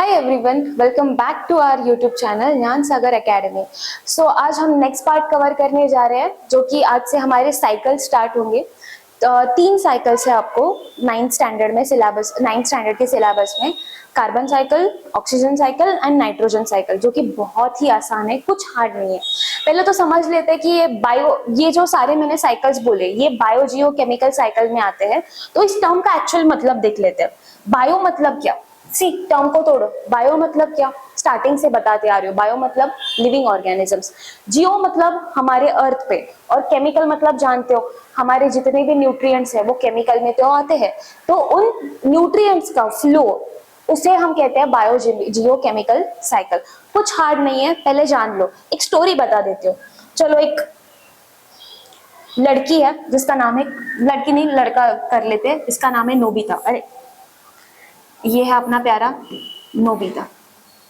Hi everyone, welcome back to our YouTube channel Gyan Sagar academy. सो आज हम next part cover करने जा रहे हैं, जो कि आज से हमारे साइकिल स्टार्ट होंगे। तो 3 साइकिल्स है आपको 9th स्टैंडर्ड में सिलेबस, 9th स्टैंडर्ड के सिलेबस में। Carbon cycle, oxygen cycle and nitrogen cycle, जो कि बहुत ही आसान है, कुछ हार्ड नहीं है। पहले तो समझ लेते हैं कि ये जो सारे मैंने साइकिल्स बोले ये बायो जियो केमिकल साइकिल में आते हैं। तो इस टर्म का एक्चुअल मतलब देख लेते हैं। बायो मतलब क्या, सी टर्म को तोड़ो। बायो मतलब क्या, स्टार्टिंग से बताते आ रही हो। बायो मतलब लिविंग ऑर्गेनिजम्स, जियो मतलब हमारे अर्थ पे, और केमिकल मतलब जानते हो हमारे जितने भी न्यूट्रिएंट्स है वो केमिकल में तो आते हैं। तो उन न्यूट्रिएंट्स का फ्लो, उसे हम कहते हैं बायो जियो केमिकल साइकिल। कुछ हार्ड नहीं है, पहले जान लो। एक स्टोरी बता देती हूँ। चलो, एक लड़की है जिसका नाम है, लड़की नहीं लड़का कर लेते हैं, इसका नाम है नोबिता। अरे ये है अपना प्यारा नोबिता,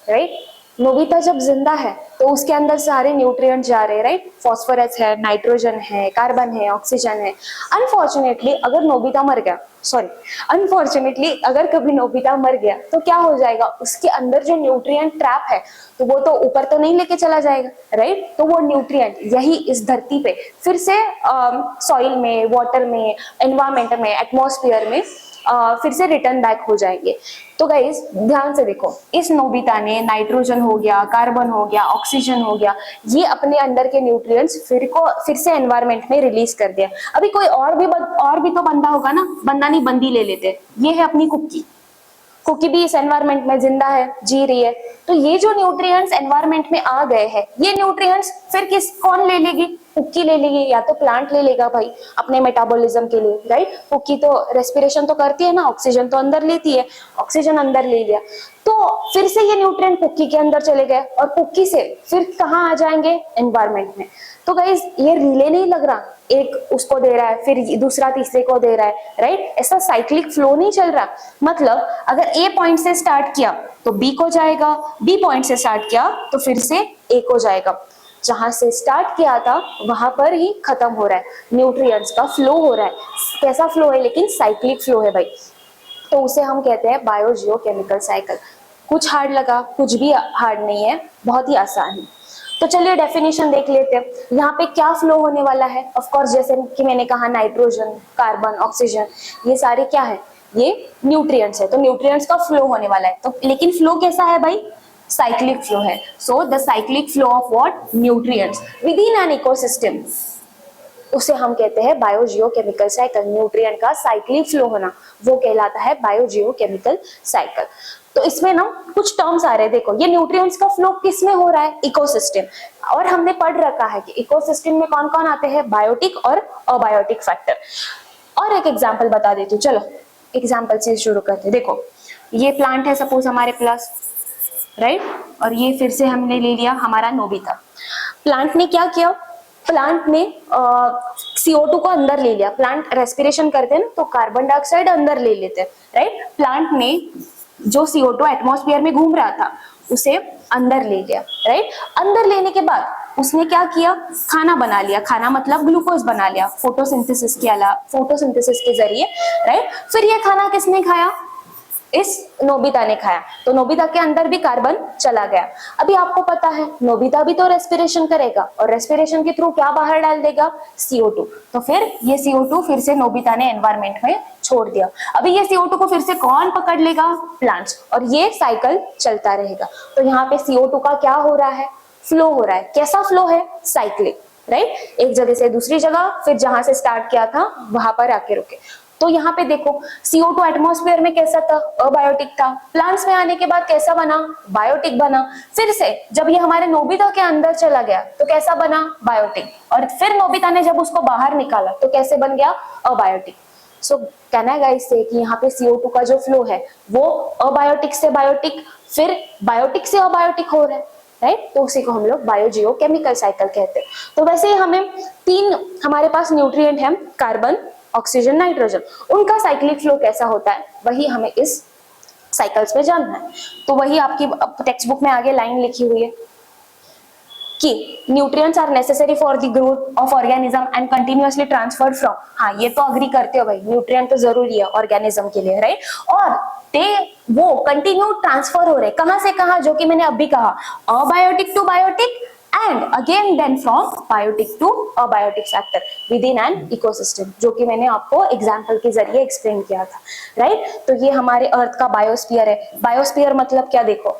राइट। नोबिता जब जिंदा है तो उसके अंदर सारे न्यूट्रिएंट जा रहे हैं, राइट। फास्फोरस है, नाइट्रोजन है, कार्बन है, ऑक्सीजन है। अनफॉर्चुनेटली अगर नोबिता मर गया, अनफॉर्चुनेटली अगर कभी नोबिता मर गया तो क्या हो जाएगा, उसके अंदर जो न्यूट्रिएंट ट्रैप है तो वो तो ऊपर तो नहीं लेके चला जाएगा, राइट। तो वो न्यूट्रिएंट यही इस धरती पे फिर से सॉइल में, वाटर में, एनवायरमेंट में, एटमॉस्फेयर में फिर से रिटर्न बैक हो जाएंगे। तो गाइस ध्यान से देखो, इस नोबिता ने नाइट्रोजन हो गया, कार्बन हो गया, ऑक्सीजन हो गया, ये अपने अंदर के न्यूट्रिएंट्स फिर से एनवायरमेंट में रिलीज कर दिया। अभी कोई और भी तो बंदा होगा ना, बंदा नहीं बंदी ले लेते। ये है अपनी कुकी। कुकी भी इस एनवायरमेंट में जिंदा है, जी रही है। तो ये जो न्यूट्रिएंट्स एनवायरमेंट में आ गए हैं, ये न्यूट्रिएंट्स फिर कौन ले लेगी, कुकी ले लेगी, या तो प्लांट ले लेगा भाई अपने मेटाबॉलिज्म के लिए, राइट। कुकी तो रेस्पिरेशन तो करती है ना, ऑक्सीजन तो अंदर लेती है, ऑक्सीजन अंदर ले लिया तो फिर से ये न्यूट्रिएंट कुकी के अंदर चले गए, और कुकी से फिर कहाँ आ जाएंगे, एनवायरमेंट में। तो गाइस ये रिले नहीं लग रहा, एक उसको दे रहा है फिर दूसरा तीसरे को दे रहा है, राइट। ऐसा साइक्लिक फ्लो नहीं चल रहा। मतलब अगर ए पॉइंट से स्टार्ट किया तो बी को जाएगा, बी पॉइंट से स्टार्ट किया तो फिर से ए को जाएगा। जहां से स्टार्ट किया था वहां पर ही खत्म हो रहा है, न्यूट्रिएंट्स का फ्लो हो रहा है। कैसा फ्लो है, लेकिन साइक्लिक फ्लो है भाई। तो उसे हम कहते हैं बायो जियो केमिकल साइकिल। कुछ हार्ड लगा, कुछ भी हार्ड नहीं है, बहुत ही आसान है। तो चलिए डेफिनेशन देख लेते हैं। यहाँ पे क्या फ्लो होने वाला है। ऑफ कोर्स जैसे कि मैंने कहा, नाइट्रोजन, कार्बन, ऑक्सीजन, ये सारे क्या है, ये न्यूट्रिएंट्स है। तो न्यूट्रिएंट्स का फ्लो होने वाला है। तो लेकिन फ्लो कैसा है भाई, साइक्लिक फ्लो है। So the cyclic flow of what, nutrients with in an ecosystem, उसे हम कहते हैं बायो जियो केमिकल साइकिल। न्यूट्रिएंट का साइक्लिक फ्लो होना वो कहलाता है बायो जियो केमिकल साइकिल। तो इसमें ना कुछ टर्म्स आ रहे हैं। देखो, ये न्यूट्रिएंट्स का फ्लो किस में हो रहा है, इकोसिस्टम। और हमने पढ़ रखा है कि इकोसिस्टम में कौन कौन आते हैं, बायोटिक और अबायोटिक फैक्टर। और एक एग्जांपल बता देती हूँ। चलो एग्जांपल से शुरू करते हैं। देखो, ये प्लांट है सपोज हमारे पास, राइट। और ये फिर से हमने ले लिया हमारा नोबिता। प्लांट ने क्या किया, प्लांट ने CO2 को अंदर ले लिया। प्लांट रेस्पिरेशन करते हैं ना, तो कार्बन डाइऑक्साइड अंदर ले लेते हैं, राइट। प्लांट ने जो CO2 एटमॉस्फेयर में घूम रहा था उसे अंदर ले लिया, राइट। अंदर लेने के बाद उसने क्या किया, खाना बना लिया। खाना मतलब ग्लूकोज बना लिया, फोटोसिंथेसिस के जरिए, राइट। फिर ये खाना किसने खाया, इस नोबिता ने खाया। तो नोबिता के अंदर भी कार्बन चला गया। अभी आपको पता है नोबिता भी तो रेस्पिरेशन करेगा, और रेस्पिरेशन के थ्रू क्या बाहर डाल देगा, CO2। तो फिर ये CO2 फिर से नोबिता ने एनवायरमेंट में छोड़ दिया। अभी ये CO2 को फिर से कौन पकड़ लेगा, प्लांट्स, और ये साइकिल चलता रहेगा। तो यहाँ पे CO2 का क्या हो रहा है, फ्लो हो रहा है। कैसा फ्लो है, साइक्लिक, राइट। एक जगह से दूसरी जगह, फिर जहां से स्टार्ट किया था वहां पर आके रुके। तो यहाँ पे देखो, CO2 एटमॉस्फेयर में कैसा था, अबायोटिक था। प्लांट्स में आने के बाद कैसा बना, बायोटिक बना। फिर से जब ये हमारे नोबिता के अंदर चला गया तो कैसा बना, बायोटिक। और फिर नोबिता ने जब उसको बाहर निकाला तो कैसे बन गया, अबायोटिक। सो कहना है गाइस से कि यहाँ पे CO2 का जो फ्लो है वो अबायोटिक से बायोटिक, फिर बायोटिक से अबायोटिक हो रहा है, राइट। तो उसी को हम लोग बायो जियो केमिकल साइकिल कहते हैं। तो वैसे ही हमें 3 हमारे पास न्यूट्रिएंट हैं, कार्बन, ऑक्सीजन, नाइट्रोजन। उनका साइक्लिक फ्लो कैसा होता है वही हमें इस साइकिल्स में जानना है। तो वही आपकी टेक्स्ट बुक में आगे लाइन लिखी हुई है कि nutrients are necessary for the growth of organism and continuously transferred from. हाँ, ये तो अग्री करते हो भाई, न्यूट्रिएंट तो जरूरी है ऑर्गेनिज्म के लिए, राइट। और दे वो कंटिन्यू ट्रांसफर हो रहे, कहां से कहां, जो कि मैंने अभी कहा, abiotic to biotic and again then from biotic to abiotic sector within an ecosystem, जो कि मैंने आपको एग्जांपल के जरिए एक्सप्लेन किया था, राइट। तो ये हमारे अर्थ का बायोस्फीयर है। बायोस्फीयर मतलब क्या, देखो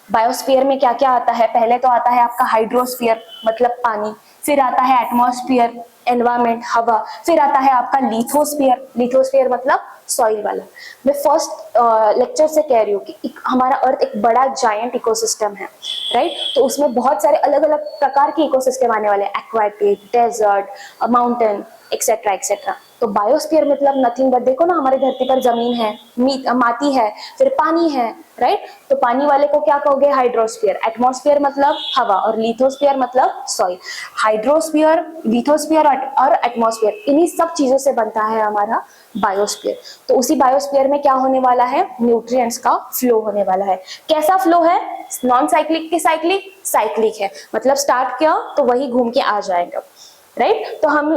बायोस्फीयर में क्या क्या आता है, पहले तो आता है आपका हाइड्रोस्फीयर मतलब पानी, फिर आता है एटमॉस्फेयर एनवायरमेंट हवा, फिर आता है आपका लिथोस्फीयर, लिथोस्फीयर मतलब सॉइल वाला। मैं फर्स्ट लेक्चर से कह रही हूँ कि हमारा अर्थ एक बड़ा जायंट इकोसिस्टम है, राइट। तो उसमें बहुत सारे अलग अलग प्रकार के इकोसिस्टम आने वाले हैं, aquatic, desert, mountain etcetera etcetera. तो बायोस्फीयर मतलब नथिंग बट, देखो ना हमारी धरती पर जमीन है, माटी है, फिर पानी है, राइट। तो पानी वाले को क्या कहोगे, हाइड्रोस्फीयर। एटमॉस्फेयर मतलब हवा, और लिथोस्फीयर मतलब सॉइल। हाइड्रोस्फीयर, लिथोस्फीयर और एटमॉस्फेयर, इन्हीं सब चीजों से बनता है हमारा बायोस्फीयर। तो उसी बायोस्फीयर में क्या होने वाला है, न्यूट्रिएंट्स का फ्लो होने वाला है। कैसा फ्लो है, नॉन साइक्लिक की साइक्लिक, साइक्लिक है, मतलब स्टार्ट किया तो वही घूम के आ जाएगा, राइट। तो हम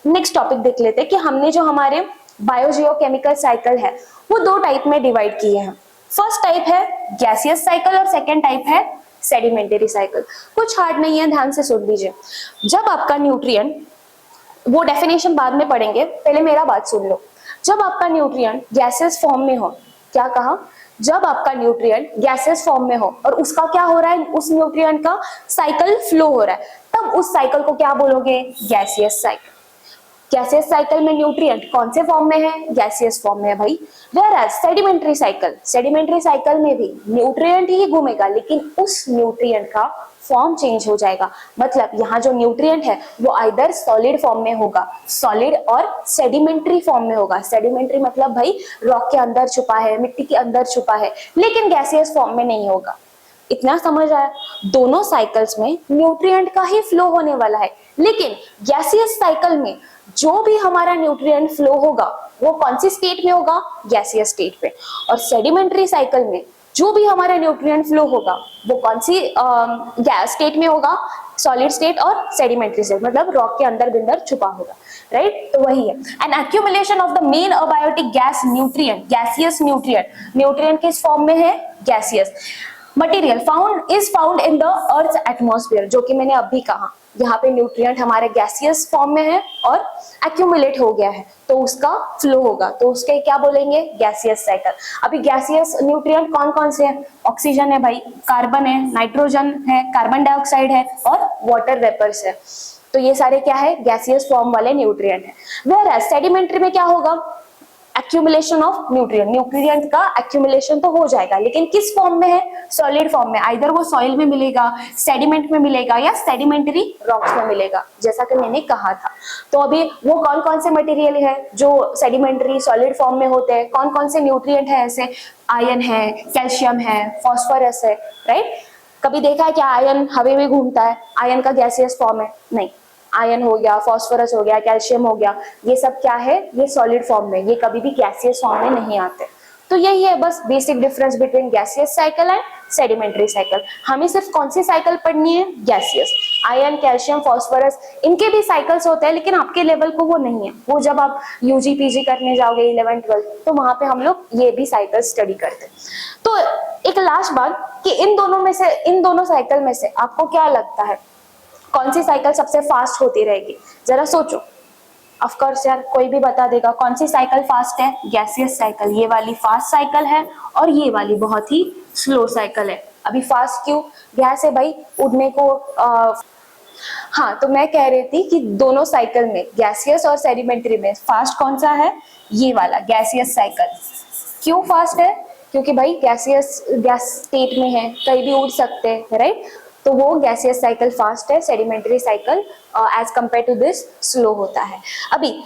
नेक्स्ट टॉपिक देख लेते हैं कि हमने जो हमारे बायोजियोकेमिकल साइकिल है वो दो टाइप में डिवाइड किए हैं। फर्स्ट टाइप है गैसियस साइकिल और सेकेंड टाइप है सेडिमेंटरी साइकिल। कुछ हार्ड नहीं है, ध्यान से सुन लीजिए। जब आपका न्यूट्रिएंट, वो डेफिनेशन बाद में पढ़ेंगे, पहले मेरा बात सुन लो। जब आपका न्यूट्रिएंट गैसियस फॉर्म में हो, क्या कहा, जब आपका न्यूट्रिएंट गैसियस फॉर्म में हो और उसका क्या हो रहा है, उस न्यूट्रिएंट का साइकिल फ्लो हो रहा है, तब उस साइकिल को क्या बोलोगे, गैसियस साइकिल। गैसियस साइकिल में न्यूट्रिएंट कौन से फॉर्म में है, गैसियस फॉर्म में है भाई। Whereas sedimentary cycle, sedimentary cycle में भी न्यूट्रिएंट ही घूमेगा, लेकिन उस न्यूट्रिएंट का फॉर्म चेंज हो जाएगा। मतलब यहाँ जो न्यूट्रिएंट है वो आइदर सॉलिड फॉर्म में होगा, सॉलिड और सेडिमेंटरी फॉर्म में होगा। सेडिमेंटरी मतलब भाई रॉक के अंदर छुपा है, मिट्टी के अंदर छुपा है, लेकिन गैसियस फॉर्म में नहीं होगा। इतना समझ आया, दोनों साइकिल्स में न्यूट्रिएंट का ही फ्लो होने वाला है, लेकिन गैसियस साइकिल में जो भी हमारा न्यूट्रिएंट फ्लो होगा वो कौन सी स्टेट में होगा, गैसियस स्टेट पे। और सेडिमेंटरी साइकिल में जो भी हमारा न्यूट्रिएंट फ्लो होगा वो कौन सी गैस स्टेट में होगा, सॉलिड स्टेट और सेडिमेंटरी स्टेट, मतलब रॉक के अंदर बिंदर छुपा होगा, राइट। तो वही है, an accumulation of the main abiotic gas nutrient, gaseous nutrient, nutrient किस फॉर्म में है, gaseous. Material found is found in the earth atmosphere, जो कि मैंने अभी कहा, यहाँ पे न्यूट्रिएंट हमारे गैसियस फॉर्म में है और एक्यूमुलेट हो गया है तो उसका फ्लो होगा, तो उसके क्या बोलेंगे, गैसियस साइकिल। अभी गैसियस न्यूट्रिएंट कौन कौन से हैं, ऑक्सीजन है भाई, कार्बन है, नाइट्रोजन है, कार्बन डाइऑक्साइड है और वाटर वेपर्स है। तो ये सारे क्या है, गैसियस फॉर्म वाले न्यूट्रिएंट है। वेयर सेडिमेंट्री में क्या होगा, एक्यूमुलेशन ऑफ न्यूट्रिएंट, न्यूट्रिएंट का एक्यूमुलेशन तो हो जाएगा, लेकिन किस फॉर्म में है, सॉलिड फॉर्म में। आइदर वो सॉइल में मिलेगा, सेडिमेंट में मिलेगा या सेडिमेंटरी रॉक्स में मिलेगा, जैसा कि मैंने कहा था। तो अभी वो कौन कौन से मटेरियल है जो सेडिमेंटरी सॉलिड फॉर्म में होते हैं, कौन कौन से न्यूट्रिएंट है ऐसे, आयरन है, कैल्शियम है, फॉस्फोरस है, राइट। कभी देखा है क्या आयरन हवा में घूमता है, आयरन का गैसियस फॉर्म है, नहीं। आयरन हो गया, फॉस्फोरस हो गया, कैल्शियम हो गया, ये सब क्या है, ये सॉलिड फॉर्म में, ये कभी भी गैसियस फॉर्म में नहीं आते। तो यही है बस basic difference between gaseous cycle and sedimentary cycle. हमें सिर्फ कौन सी साइकिल पढ़नी है, गैसियस। आयरन, कैल्शियम, फॉस्फोरस, इनके भी साइकिल्स होते हैं, लेकिन आपके लेवल को वो नहीं है, वो जब आप यूजी पीजी करने जाओगे 11th 12th तो वहां पे हम लोग ये भी साइकिल स्टडी करते हैं। तो एक लास्ट बात कि इन दोनों साइकिल में से आपको क्या लगता है कौन सी साइकिल सबसे फास्ट होती रहेगी, जरा सोचो। ऑफ कोर्स यार कोई भी बता देगा कौन सी साइकिल फास्ट है, गैसियस साइकिल, ये वाली फास्ट साइकिल है और ये वाली बहुत ही स्लो साइकिल है। अभी फास्ट क्यों, गैस है भाई, उड़ने को हाँ, तो मैं कह रही थी कि दोनों साइकिल में, गैसियस और सेडिमेंटरी में फास्ट कौन सा है, ये वाला गैसियस साइकिल। क्यों फास्ट है, क्योंकि भाई गैसियस गैस स्टेट में है, कहीं भी उड़ सकते हैं, राइट। तो वो गैसियस साइकिल फास्ट है, sedimentary cycle as compare to this slow होता है। अभी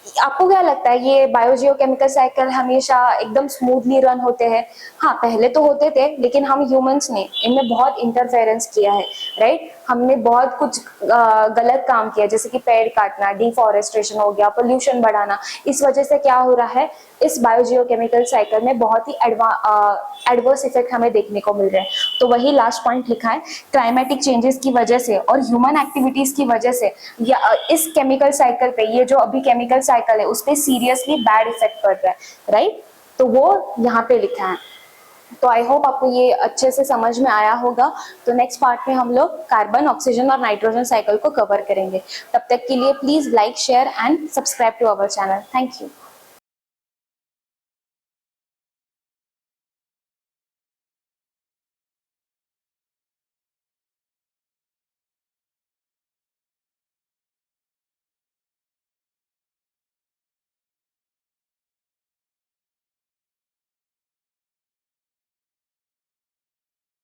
आपको क्या लगता है ये बायोजियोकेमिकल साइकिल हमेशा एकदम स्मूथली रन होते हैं? हाँ, पहले तो होते थे, लेकिन हम ह्यूमंस ने इनमें बहुत इंटरफेरेंस किया है, राइट। हमने बहुत कुछ गलत काम किया, जैसे कि पेड़ काटना, डिफॉरेस्टेशन हो गया, पोल्यूशन बढ़ाना। इस वजह से क्या हो रहा है, इस बायोजियोकेमिकल साइकिल में बहुत ही एडवर्स इफेक्ट हमें देखने को मिल रहे हैं। तो वही लास्ट पॉइंट लिखा है, क्लाइमेटिक चेंजेस की वजह से और ह्यूमन एक्टिविटीज की वजह से या इस केमिकल साइकिल पे, ये जो अभी केमिकल साइकिल है उस पे सीरियसली बैड इफेक्ट पड़ रहा है, राइट। तो वो यहाँ पे लिखा है। तो आई होप आपको ये अच्छे से समझ में आया होगा। तो नेक्स्ट पार्ट में हम लोग कार्बन, ऑक्सीजन और नाइट्रोजन साइकिल को कवर करेंगे। तब तक के लिए please like, share and subscribe to our channel. Thank you.